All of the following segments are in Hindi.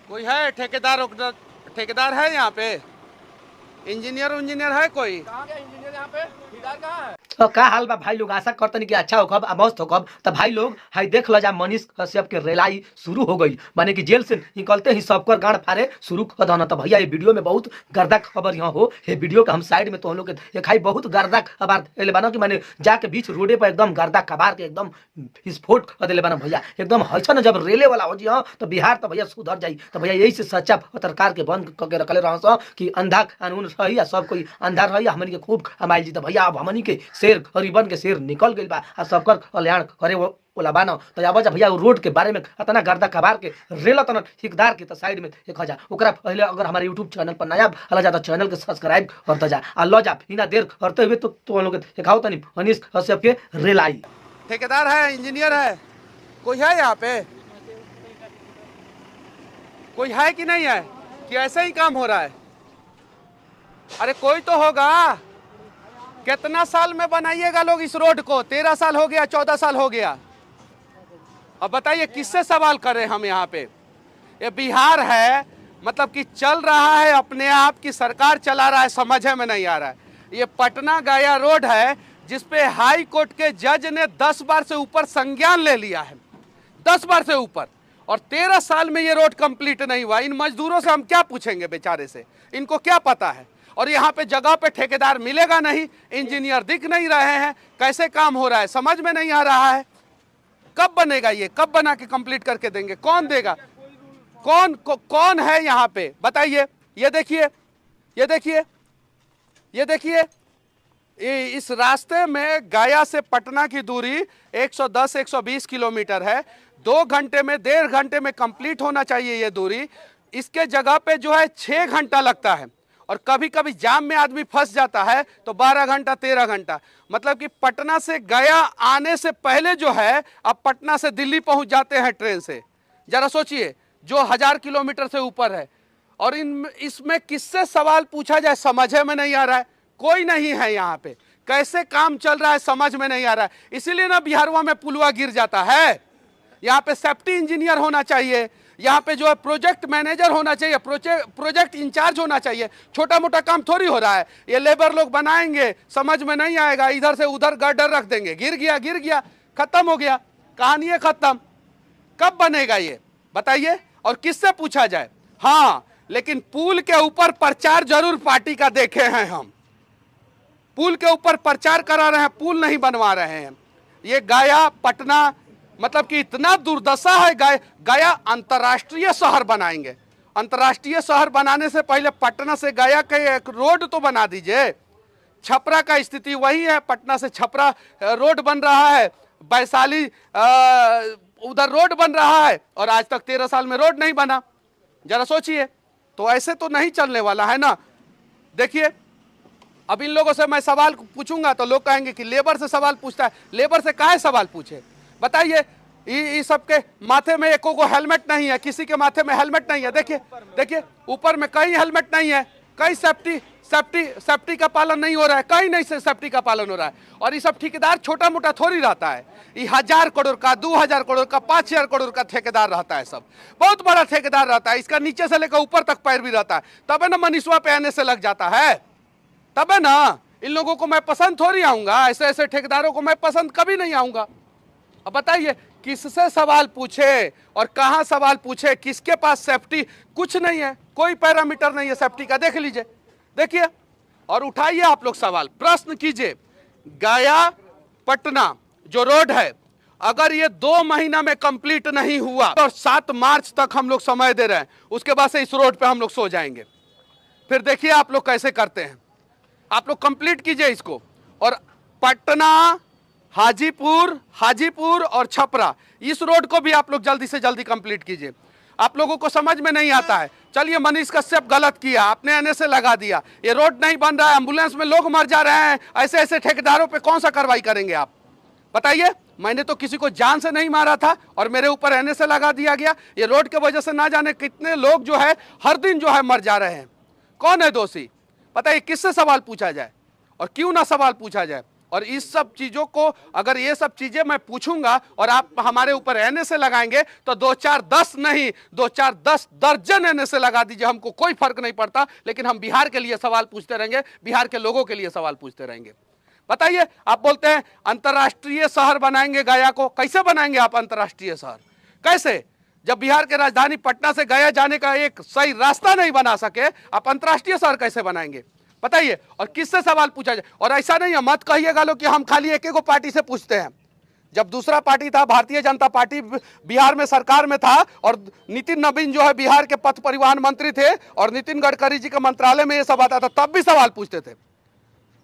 कोई है ठेकेदार ठेकेदार है यहाँ पे? इंजीनियर है कोई? कहाँ गया इंजीनियर? यहाँ पे ठेकेदार कहाँ है? तो का हाल बा भाई लोग, आशा करतनी कि अच्छा होकब मस्त होकब। तो भाई लोग हाई देख लो जा, मनीष कश्यप के रेलाई शुरू हो गई, माने कि जेल से निकलते ही सबकर गांड फाड़े शुरू कर देना। तो भैया ये वीडियो में बहुत गर्दा खबर यहाँ हो, ये वीडियो के हम साइड में तो हम लोग के दिखाई बहुत गर्दा खबर बना कि माने जाके बीच रोडे पर एकदम गर्दा कबार के एकदम विस्फोट कर दिले बना भैया। एकदम हल्चन जब रेले वाला हो जी हाँ तो बिहार तो भैया सुधर जाई। तो भैया यही से सच्चा पत्रकार के बंद करके रखले रह कि अंधा कानून रही, सब कोई अंधा रही, हमनी के खूब कमाइल जी। तो भैया अब हमनी के शेर गरीबन के शेर निकल गई बा आ सबकर कल्याण करे वाला बानो। तो अब भैया रोड के बारे में इतना गर्दा कबार के रेल तना ठेकेदार के तो साइड में एक जा। ओकरा पहले अगर हमारे यूट्यूब चैनल पर नया हला जा तो चैनल के सब्सक्राइब करते जा आ लो जा बिना देर करते हुए तो लोग दिखाओ तनी मनीष कश्यप के रेलाई। ठेकेदार है, इंजीनियर है, कोई है यहाँ पे? कोई है कि नहीं है कि ऐसे ही काम हो रहा है? अरे कोई तो होगा। कितना साल में बनाइएगा लोग इस रोड को? 13 साल हो गया, 14 साल हो गया। अब बताइए किससे सवाल करें हम? यहाँ पे ये बिहार है, मतलब कि चल रहा है अपने आप की सरकार चला रहा है, समझ में नहीं आ रहा है। ये पटना गया रोड है जिसपे हाई कोर्ट के जज ने 10 बार से ऊपर संज्ञान ले लिया है, 10 बार से ऊपर, और 13 साल में ये रोड कंप्लीट नहीं हुआ। इन मजदूरों से हम क्या पूछेंगे? बेचारे से इनको क्या पता है? और यहाँ पे जगह पे ठेकेदार मिलेगा नहीं, इंजीनियर दिख नहीं रहे हैं, कैसे काम हो रहा है समझ में नहीं आ रहा है। कब बनेगा ये? कब बना के कंप्लीट करके देंगे? कौन देगा? कौन है यहाँ पे बताइए? ये देखिए, ये देखिए, ये देखिए, इस रास्ते में गया से पटना की दूरी 110-120 किलोमीटर है। 2 घंटे में, 1.5 घंटे में कंप्लीट होना चाहिए ये दूरी। इसके जगह पे जो है 6 घंटा लगता है, और कभी कभी जाम में आदमी फंस जाता है तो 12 घंटा 13 घंटा। मतलब कि पटना से गया आने से पहले जो है, अब पटना से दिल्ली पहुंच जाते हैं ट्रेन से। जरा सोचिए, जो 1000 किलोमीटर से ऊपर है। और इसमें किससे सवाल पूछा जाए समझ में नहीं आ रहा है। कोई नहीं है यहाँ पे, कैसे काम चल रहा है समझ में नहीं आ रहा है। इसीलिए ना बिहारवा में पुलवा गिर जाता है। यहाँ पे सेफ्टी इंजीनियर होना चाहिए, यहाँ पे जो है प्रोजेक्ट मैनेजर होना चाहिए, प्रोजेक्ट इंचार्ज होना चाहिए। छोटा मोटा काम थोड़ी हो रहा है। ये लेबर लोग बनाएंगे, समझ में नहीं आएगा, इधर से उधर गर्डर रख देंगे, गिर गया, खत्म हो गया, कहानी है खत्म। कब बनेगा ये बताइए? और किससे पूछा जाए? हाँ, लेकिन पुल के ऊपर प्रचार जरूर पार्टी का देखे हैं हम। पुल के ऊपर प्रचार करा रहे हैं, पुल नहीं बनवा रहे हैं। ये गया पटना, मतलब कि इतना दुर्दशा है। गया अंतर्राष्ट्रीय शहर बनाएंगे। अंतर्राष्ट्रीय शहर बनाने से पहले पटना से गया के एक रोड तो बना दीजिए। छपरा का स्थिति वही है, पटना से छपरा रोड बन रहा है, वैशाली उधर रोड बन रहा है, और आज तक 13 साल में रोड नहीं बना। जरा सोचिए, तो ऐसे तो नहीं चलने वाला है ना। देखिए, अब इन लोगों से मैं सवाल पूछूंगा तो लोग कहेंगे कि लेबर से सवाल पूछता है। लेबर से काहे सवाल पूछे बताइए? इस सबके माथे में एको को हेलमेट नहीं है, किसी के माथे में हेलमेट नहीं है। देखिए, देखिए ऊपर में कहीं हेलमेट नहीं है, कहीं सेफ्टी का पालन नहीं हो रहा है, कहीं नहीं से सेफ्टी का पालन हो रहा है। और ये सब ठेकेदार छोटा मोटा थोड़ी रहता है। ये 1000 करोड़ का, 2000 करोड़ का, 5000 करोड़ का ठेकेदार रहता है। सब बहुत बड़ा ठेकेदार रहता है। इसका नीचे से लेकर ऊपर तक पैर भी रहता है। तब ना मनीषवा पे आने से लग जाता है, तब है ना। इन लोगों को मैं पसंद थोड़ी आऊंगा, ऐसे ऐसे ठेकेदारों को मैं पसंद कभी नहीं आऊंगा। अब बताइए किससे सवाल पूछे और कहां सवाल पूछे? किसके पास सेफ्टी? कुछ नहीं है, कोई पैरामीटर नहीं है सेफ्टी का। देख लीजिए, देखिए, और उठाइए आप लोग सवाल, प्रश्न कीजिए। गया पटना जो रोड है, अगर ये 2 महीना में कंप्लीट नहीं हुआ और 7 मार्च तक हम लोग समय दे रहे हैं, उसके बाद से इस रोड पे हम लोग सो जाएंगे। फिर देखिए आप लोग कैसे करते हैं। आप लोग कंप्लीट कीजिए इसको। और पटना, हाजीपुर और छपरा, इस रोड को भी आप लोग जल्दी से जल्दी कंप्लीट कीजिए। आप लोगों को समझ में नहीं आता है। चलिए, मनीष कश्यप गलत किया, आपने आने से लगा दिया, ये रोड नहीं बन रहा है, एम्बुलेंस में लोग मर जा रहे हैं, ऐसे ऐसे ठेकेदारों पे कौन सा कार्रवाई करेंगे आप बताइए? मैंने तो किसी को जान से नहीं मारा था और मेरे ऊपर आने से लगा दिया गया। ये रोड की वजह से ना जाने कितने लोग जो है हर दिन जो है मर जा रहे हैं। कौन है दोषी बताइए? किससे सवाल पूछा जाए और क्यों ना सवाल पूछा जाए? और इस सब चीजों को अगर ये सब चीजें मैं पूछूंगा और आप हमारे ऊपर एनएसए लगाएंगे तो 2-4-10 नहीं 2-4-10 दर्जन एनएसए लगा दीजिए, हमको कोई फर्क नहीं पड़ता, लेकिन हम बिहार के लिए सवाल पूछते रहेंगे, बिहार के लोगों के लिए सवाल पूछते रहेंगे। बताइए, आप बोलते हैं अंतर्राष्ट्रीय शहर बनाएंगे गया को, कैसे बनाएंगे आप अंतर्राष्ट्रीय शहर? कैसे? जब बिहार के राजधानी पटना से गया जाने का एक सही रास्ता नहीं बना सके, आप अंतर्राष्ट्रीय शहर कैसे बनाएंगे? बताइए। और किससे सवाल पूछा जाए? और ऐसा नहीं है, मत कहिएगा लोग कि हम खाली एक एक पार्टी से पूछते हैं। जब दूसरा पार्टी था, भारतीय जनता पार्टी बिहार में सरकार में था और नितिन नवीन जो है बिहार के पथ परिवहन मंत्री थे और नितिन गडकरी जी के मंत्रालय में ये सब आता था, तब भी सवाल पूछते थे,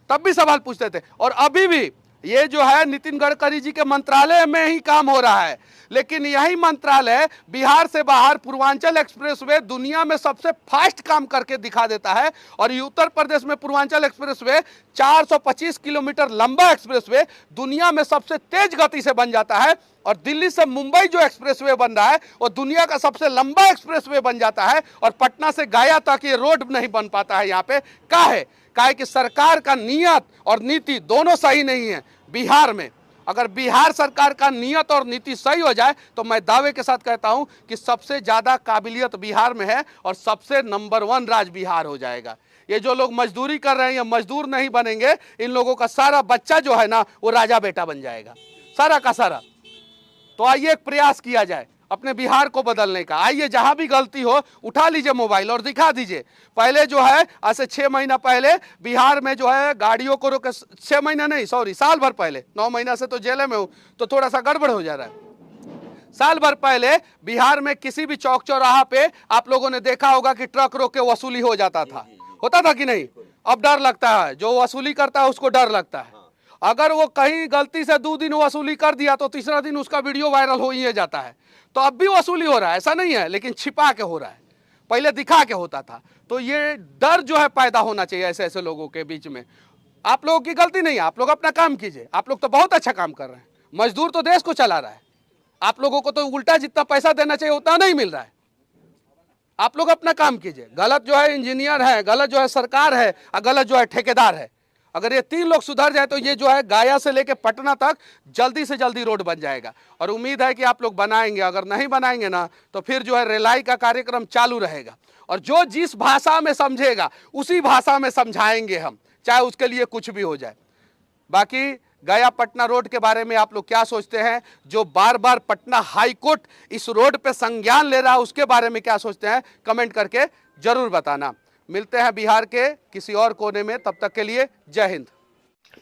तब भी सवाल पूछते थे। और अभी भी ये जो है नितिन गडकरी जी के मंत्रालय में ही काम हो रहा है, लेकिन यही मंत्रालय बिहार से बाहर पूर्वांचल एक्सप्रेसवे दुनिया में सबसे फास्ट काम करके दिखा देता है। और उत्तर प्रदेश में पूर्वांचल एक्सप्रेसवे 425 किलोमीटर लंबा एक्सप्रेसवे दुनिया में सबसे तेज गति से बन जाता है। और दिल्ली से मुंबई जो एक्सप्रेसवे बन रहा है वो दुनिया का सबसे लंबा एक्सप्रेसवे बन जाता है। और पटना से गया तक ये रोड नहीं बन पाता है यहाँ पे। काहे कि सरकार का नियत और नीति दोनों सही नहीं है बिहार में। अगर बिहार सरकार का नियत और नीति सही हो जाए तो मैं दावे के साथ कहता हूं कि सबसे ज्यादा काबिलियत बिहार में है और सबसे नंबर 1 राज्य बिहार हो जाएगा। ये जो लोग मजदूरी कर रहे हैं ये मजदूर नहीं बनेंगे, इन लोगों का सारा बच्चा जो है ना वो राजा बेटा बन जाएगा, सारा का सारा। तो आइए एक प्रयास किया जाए अपने बिहार को बदलने का। आइए जहां भी गलती हो उठा लीजिए मोबाइल और दिखा दीजिए। पहले जो है आज से 6 महीना पहले बिहार में जो है गाड़ियों को रोके, 6 महीना नहीं सॉरी साल भर पहले, 9 महीना से तो जेल में हूं तो थोड़ा सा गड़बड़ हो जा रहा है। साल भर पहले बिहार में किसी भी चौक चौराहा पे आप लोगों ने देखा होगा कि ट्रक रोक के वसूली हो जाता था, होता था कि नहीं? अब डर लगता है, जो वसूली करता है उसको डर लगता है। अगर वो कहीं गलती से 2 दिन वसूली कर दिया तो तीसरा दिन उसका वीडियो वायरल हो ही जाता है। तो अब भी वसूली हो रहा है, ऐसा नहीं है, लेकिन छिपा के हो रहा है, पहले दिखा के होता था। तो ये डर जो है पैदा होना चाहिए ऐसे ऐसे लोगों के बीच में। आप लोगों की गलती नहीं है, आप लोग अपना काम कीजिए, आप लोग तो बहुत अच्छा काम कर रहे हैं। मजदूर तो देश को चला रहा है, आप लोगों को तो उल्टा जितना पैसा देना चाहिए उतना नहीं मिल रहा है। आप लोग अपना काम कीजिए। गलत जो है इंजीनियर है, गलत जो है सरकार है और गलत जो है ठेकेदार है। अगर ये 3 लोग सुधर जाए तो ये जो है गया से लेके पटना तक जल्दी से जल्दी रोड बन जाएगा। और उम्मीद है कि आप लोग बनाएंगे। अगर नहीं बनाएंगे ना तो फिर जो है रेलाई का कार्यक्रम चालू रहेगा और जो जिस भाषा में समझेगा उसी भाषा में समझाएंगे हम, चाहे उसके लिए कुछ भी हो जाए। बाकी गया पटना रोड के बारे में आप लोग क्या सोचते हैं? जो बार बार पटना हाई कोर्ट इस रोड पे संज्ञान ले रहा है उसके बारे में क्या सोचते हैं? कमेंट करके जरूर बताना। मिलते हैं बिहार के किसी और कोने में, तब तक के लिए जय हिंद।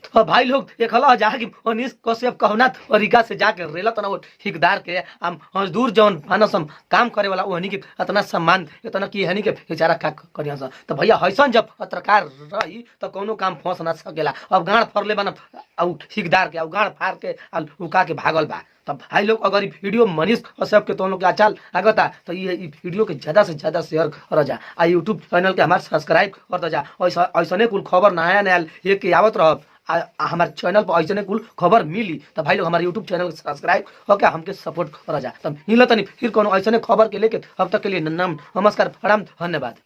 तो भाई लोग एक हला जा कि मनीष कश्यप कहना तरीका से जाके रेला तना वो ठेकेदार के हम मजदूर जौन मानसम काम करे वाला वहनी के इतना सम्मान इतना की हनी के बेचारा का करिया सा। तो भैया हैसन जब पत्रकार रही तो कोनो काम फंस ना सकेला। अब गाड़ फरले बना औ ठेकेदार के औ गाड़ फाड़ के उका के भागल बा। तब भाई लोग अगर ये वीडियो मनीष कश्यप के तुम लोग के अच्छा लगता तो ये वीडियो के ज्यादा से ज्यादा शेयर कर जा। आ यूट्यूब चैनल के हमारे सब्सक्राइब कर जा। ऐसा कुल खबर नया नया लेके आवत रह हमारे चैनल पर ऐसे कुल खबर मिली। तो भाई लोग हमारे यूट्यूब चैनल सब्सक्राइब होकर हमके सपोर्ट करा जा। तब मिलत नहीं फिर कोनो ऐसे खबर के लेके अब तक के लिए नमस्कार प्रणाम धन्यवाद।